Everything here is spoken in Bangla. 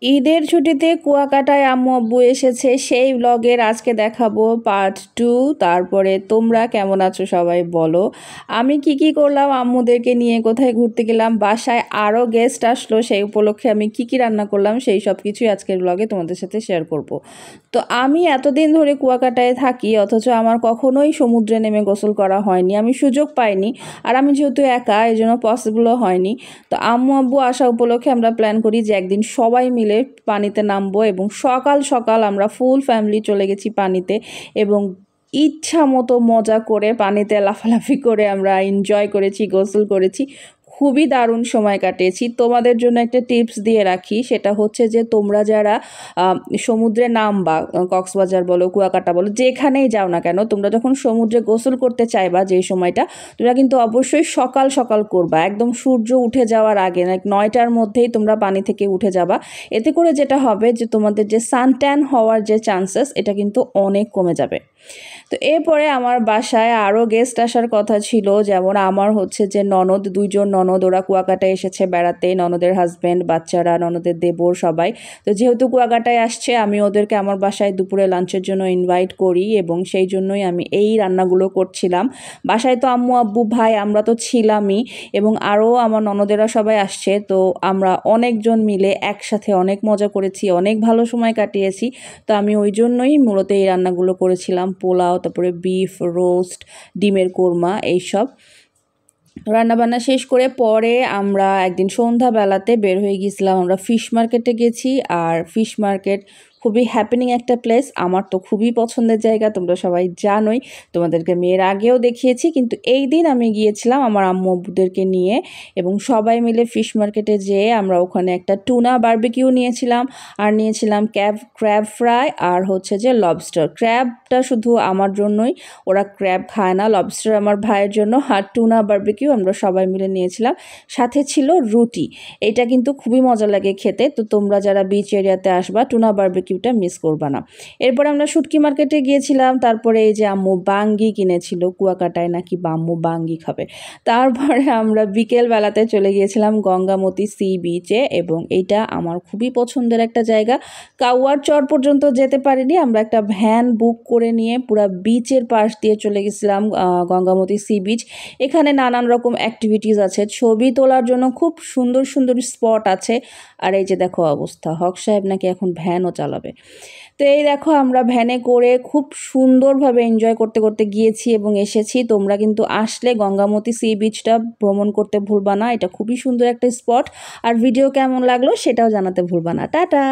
ঈদের ছুটিতে কুয়াকাটায় আম্মু আব্বু এসেছে, সেই ব্লগের আজকে দেখাবো পার্ট 2। তারপরে তোমরা কেমন আছো সবাই বলো। আমি কি করলাম আম্মুদেরকে নিয়ে, কোথায় ঘুরতে গেলাম, বাসায় আরও গেস্ট আসলো, সেই উপলক্ষে আমি কি রান্না করলাম, সেই সব কিছুই আজকের ব্লগে তোমাদের সাথে শেয়ার করব। তো আমি এতদিন ধরে কুয়াকাটায় থাকি, অথচ আমার কখনোই সমুদ্রে নেমে গোসল করা হয়নি, আমি সুযোগ পাইনি। আর আমি যেহেতু একা, এই জন্য পসিবলও হয়নি। তো আম্মু আব্বু আসা উপলক্ষে আমরা প্ল্যান করি যে একদিন সবাই মিলে পানিতে নামবো, এবং সকাল সকাল আমরা ফুল ফ্যামিলি চলে গেছি পানিতে, এবং ইচ্ছা মতো মজা করে পানিতে লাফালাফি করে আমরা এনজয় করেছি, গোসল করেছি, খুবই দারুণ সময় কাটিয়েছি। তোমাদের জন্য একটা টিপস দিয়ে রাখি, সেটা হচ্ছে যে তোমরা যারা সমুদ্রে নামবা, কক্সবাজার বলো, কুয়াকাটা বলো, যেখানেই যাও না কেন, তোমরা যখন সমুদ্রে গোসল করতে চাইবা যেই সময়টা, তোমরা কিন্তু অবশ্যই সকাল সকাল করবা, একদম সূর্য উঠে যাওয়ার আগে, 9টার মধ্যেই তোমরা পানি থেকে উঠে যাবা। এতে করে যেটা হবে যে তোমাদের যে সানট্যান হওয়ার যে চান্সেস, এটা কিন্তু অনেক কমে যাবে। তো এরপরে আমার বাসায় আরও গেস্ট আসার কথা ছিল, যেমন আমার হচ্ছে যে ননদ, 2জন ননদ, ওরা কুয়াকাটায় এসেছে বেড়াতে, ননদের হাজব্যান্ড, বাচ্চারা, ননদের দেবর সবাই। তো যেহেতু কুয়াকাটায় আসছে, আমি ওদেরকে আমার বাসায় দুপুরে লাঞ্চের জন্য ইনভাইট করি, এবং সেই জন্যই আমি এই রান্নাগুলো করছিলাম। বাসায় তো আম্মু আব্বু ভাই আমরা তো ছিলামই, এবং আরও আমার ননদেরা সবাই আসছে। তো আমরা অনেকজন মিলে একসাথে অনেক মজা করেছি, অনেক ভালো সময় কাটিয়েছি। তো আমি ওই জন্যই মূলত এই রান্নাগুলো করেছিলাম, পোলাও, তারপরে বিফ রোস্ট, ডিমের কোরমা, এইসব রান্নাবান্না শেষ করে পরে আমরা একদিন সন্ধ্যাবেলাতে বের হয়ে গিয়েছিলাম, আমরা ফিশ মার্কেটে গেছি। আর ফিশ মার্কেট খুবই হ্যাপেনিং একটা প্লেস, আমার তো খুবই পছন্দের জায়গা, তোমরা সবাই জানোই, তোমাদেরকে আমি এর আগেও দেখিয়েছি। কিন্তু এই দিন আমি গিয়েছিলাম আমার আম্মু আব্বুদেরকে নিয়ে, এবং সবাই মিলে ফিশ মার্কেটে যেয়ে আমরা ওখানে একটা টুনা বারবিকিউ নিয়েছিলাম, আর নিয়েছিলাম ক্র্যাব ফ্রাই, আর হচ্ছে যে লবস্টার। ক্র্যাবটা শুধু আমার জন্যই, ওরা ক্র্যাব খায় না, লবস্টার আমার ভাইয়ের জন্য, আর টুনা বারবিকিউ আমরা সবাই মিলে নিয়েছিলাম। সাথে ছিল রুটি। এটা কিন্তু খুবই মজা লাগে খেতে। তো তোমরা যারা বিচ এরিয়াতে আসবা, টুনা বারবিকিউটা মিস করবা না। এরপরে আমরা শুটকি মার্কেটে গিয়েছিলাম, তারপরে এই যে আম্মু বাঙ্গি কিনেছিল, কুয়াকাটায় নাকি আম্মু বাঙ্গি খাবে। তারপরে আমরা বিকেল বেলাতে চলে গিয়েছিলাম গঙ্গামতি সি বিচে, এবং এইটা আমার খুবই পছন্দের একটা জায়গা। কাউয়ার চর পর্যন্ত যেতে পারিনি, আমরা একটা ভ্যান বুক করে নিয়ে পুরো বিচের পাশ দিয়ে চলে গেছিলাম গঙ্গামতি সি বিচ। এখানে নানান রকম অ্যাক্টিভিটিস আছে, ছবি তোলার জন্য খুব সুন্দর সুন্দর স্পট আছে। আর এই যে দেখো অবস্থা, হক সাহেব নাকি এখন ভ্যানও চালাবে। তো এই দেখো আমরা ভ্যানে করে খুব সুন্দরভাবে এনজয় করতে করতে গিয়েছি এবং এসেছি। তোমরা কিন্তু আসলে গঙ্গামতি সি বিচটা ভ্রমণ করতে ভুলবা না, এটা খুবই সুন্দর একটা স্পট। আর ভিডিও কেমন লাগলো সেটাও জানাতে ভুলবা না। টাটা।